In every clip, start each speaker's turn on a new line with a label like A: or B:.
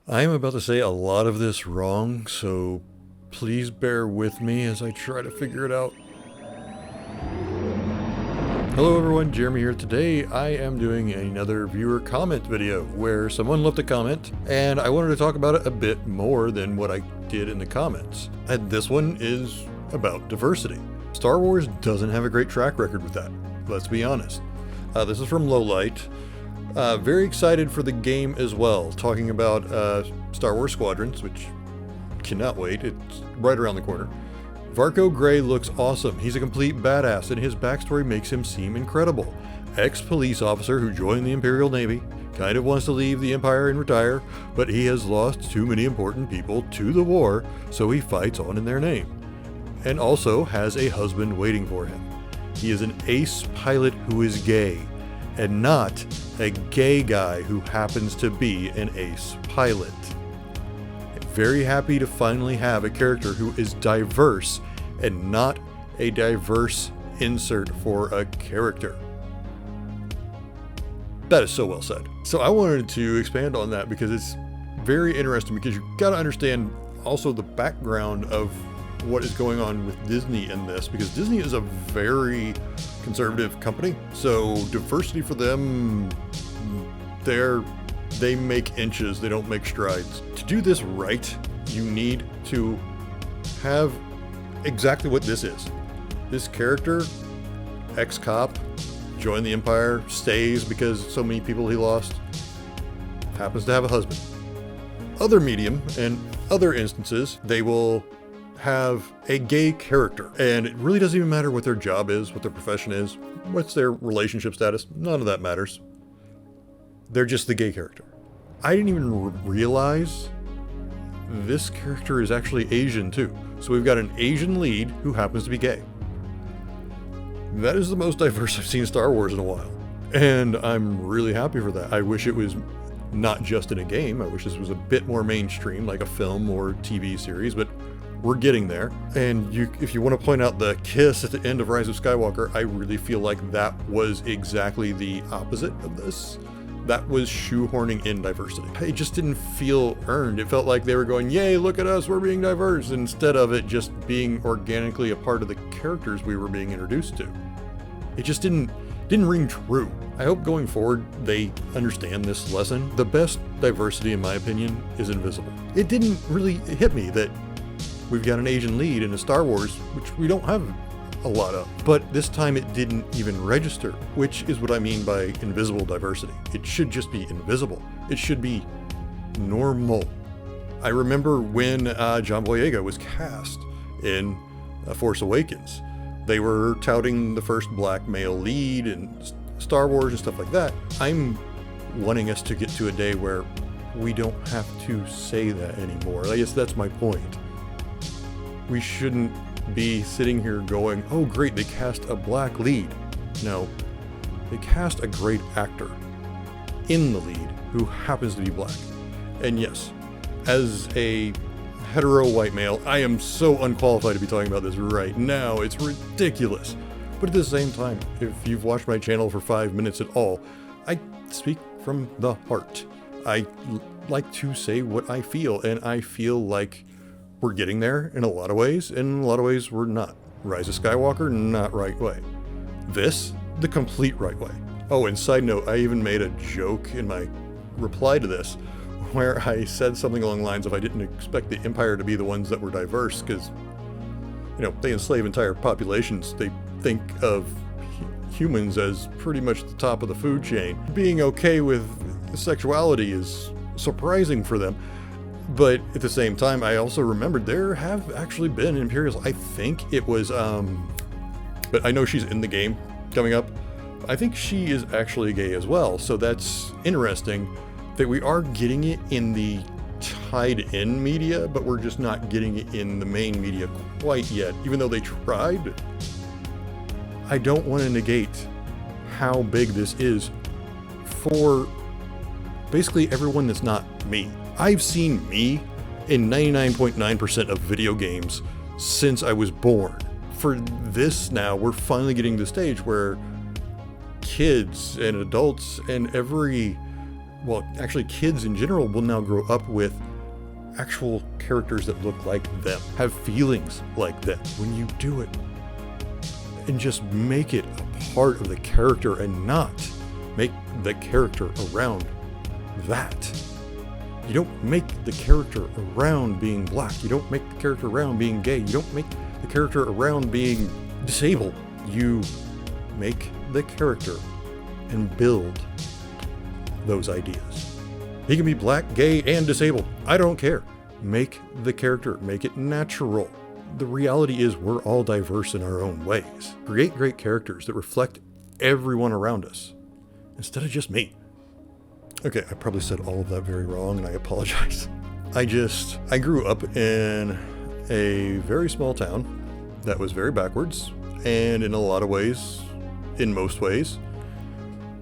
A: I am about to say a lot of this wrong, so please bear with me as I try to figure it out. Hello everyone, Jeremy here. Today I am doing another viewer comment video where someone left a comment and I wanted to talk about it a bit more than what I did in the comments. And this one is about diversity. Star Wars doesn't have a great track record with that, let's be honest. This is from Lowlight. Very excited for the game as well, talking about Star Wars Squadrons, which cannot wait, it's right around the corner. Varko Gray looks awesome. He's a complete badass and his backstory makes him seem incredible. Ex-police officer who joined the Imperial Navy, kind of wants to leave the Empire and retire, but he has lost too many important people to the war, so he fights on in their name. And also has a husband waiting for him. He is an ace pilot who is gay, and not a gay guy who happens to be an ace pilot. Very happy to finally have a character who is diverse and not a diverse insert for a character. That is so well said. So I wanted to expand on that because it's very interesting, because you've got to understand also the background of what is going on with Disney in this, because Disney is a very conservative company, so diversity for them, they make inches, they don't make strides. To do this right, you need to have exactly what this is. This character, ex-cop, joined the Empire, stays because so many people he lost, happens to have a husband. Other medium and other instances, they will have a gay character, and it really doesn't even matter what their job is, what their profession is, what's their relationship status, none of that matters. They're just the gay character. I didn't even realize this character is actually Asian too. So we've got an Asian lead who happens to be gay. That is the most diverse I've seen Star Wars in a while, and I'm really happy for that. I wish it was not just in a game. I wish this was a bit more mainstream, like a film or TV series, but we're getting there. And if you want to point out the kiss at the end of Rise of Skywalker, I really feel like that was exactly the opposite of this. That was shoehorning in diversity. It just didn't feel earned. It felt like they were going, yay, look at us, we're being diverse, instead of it just being organically a part of the characters we were being introduced to. It just didn't ring true. I hope going forward they understand this lesson. The best diversity, in my opinion, is invisible. It didn't really hit me that we've got an Asian lead in a Star Wars, which we don't have a lot of. But this time it didn't even register, which is what I mean by invisible diversity. It should just be invisible. It should be normal. I remember when John Boyega was cast in Force Awakens. They were touting the first black male lead in Star Wars and stuff like that. I'm wanting us to get to a day where we don't have to say that anymore. I guess that's my point. We shouldn't be sitting here going, oh great, they cast a black lead. No, they cast a great actor in the lead who happens to be black. And yes, as a hetero white male, I am so unqualified to be talking about this right now. It's ridiculous. But at the same time, if you've watched my channel for 5 minutes at all, I speak from the heart. I like to say what I feel, and I feel like we're getting there in a lot of ways, and in a lot of ways we're not. Rise of Skywalker, not right way. This, the complete right way. Oh, and side note, I even made a joke in my reply to this, where I said something along the lines of I didn't expect the Empire to be the ones that were diverse, because, you know, they enslave entire populations. They think of humans as pretty much the top of the food chain. Being okay with sexuality is surprising for them. But at the same time, I also remembered there have actually been Imperials. I think it was, but I know she's in the game coming up. I think she is actually gay as well. So that's interesting that we are getting it in the tied-in media, but we're just not getting it in the main media quite yet, even though they tried. I don't want to negate how big this is for basically everyone that's not me. I've seen me in 99.9% of video games since I was born. For this now, we're finally getting to the stage where kids and adults and every well, actually kids in general will now grow up with actual characters that look like them, have feelings like them. When you do it and just make it a part of the character and not make the character around that. You don't make the character around being black. You don't make the character around being gay. You don't make the character around being disabled. You make the character and build those ideas. He can be black, gay, and disabled. I don't care. Make the character, make it natural. The reality is we're all diverse in our own ways. Create great characters that reflect everyone around us instead of just me. Okay, I probably said all of that very wrong and I apologize. I grew up in a very small town that was very backwards, and in a lot of ways, in most ways,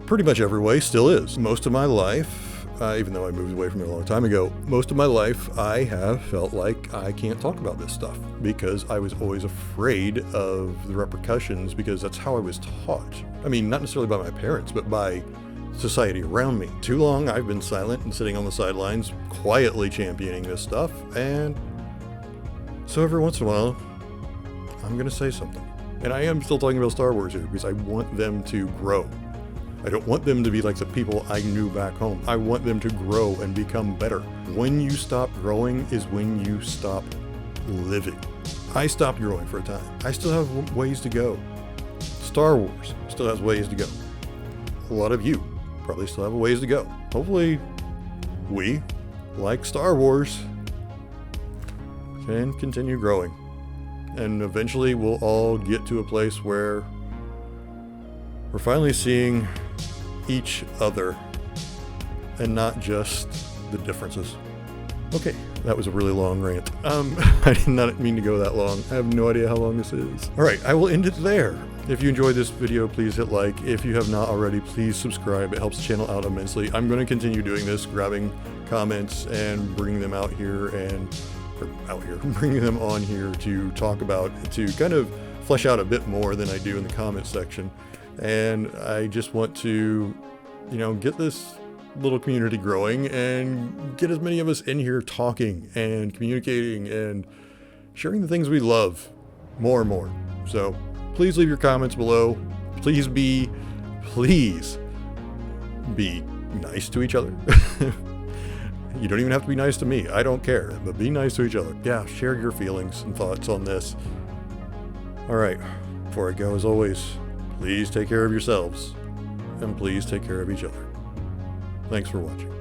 A: pretty much every way still is. Most of my life, even though I moved away from it a long time ago, most of my life I have felt like I can't talk about this stuff because I was always afraid of the repercussions, because that's how I was taught. I mean, not necessarily by my parents, but by society around me. Too long I've been silent and sitting on the sidelines quietly championing this stuff, and so every once in a while I'm gonna say something. And I am still talking about Star Wars here because I want them to grow. I don't want them to be like the people I knew back home. I want them to grow and become better. When you stop growing is when you stop living. I stopped growing for a time. I still have ways to go. Star Wars still has ways to go. A lot of you probably still have a ways to go. Hopefully we, like Star Wars, can continue growing. And eventually we'll all get to a place where we're finally seeing each other and not just the differences. Okay, that was a really long rant. I did not mean to go that long. I have no idea how long this is. All right, I will end it there. If you enjoyed this video, please hit like. If you have not already, please subscribe. It helps the channel out immensely. I'm going to continue doing this, grabbing comments and bringing them out here bringing them on here to talk about, to kind of flesh out a bit more than I do in the comment section. And I just want to, get this little community growing and get as many of us in here talking and communicating and sharing the things we love more and more. So please leave your comments below. Please be nice to each other. You don't even have to be nice to me. I don't care, but be nice to each other. Yeah, share your feelings and thoughts on this. All right, before I go, as always, please take care of yourselves and please take care of each other. Thanks for watching.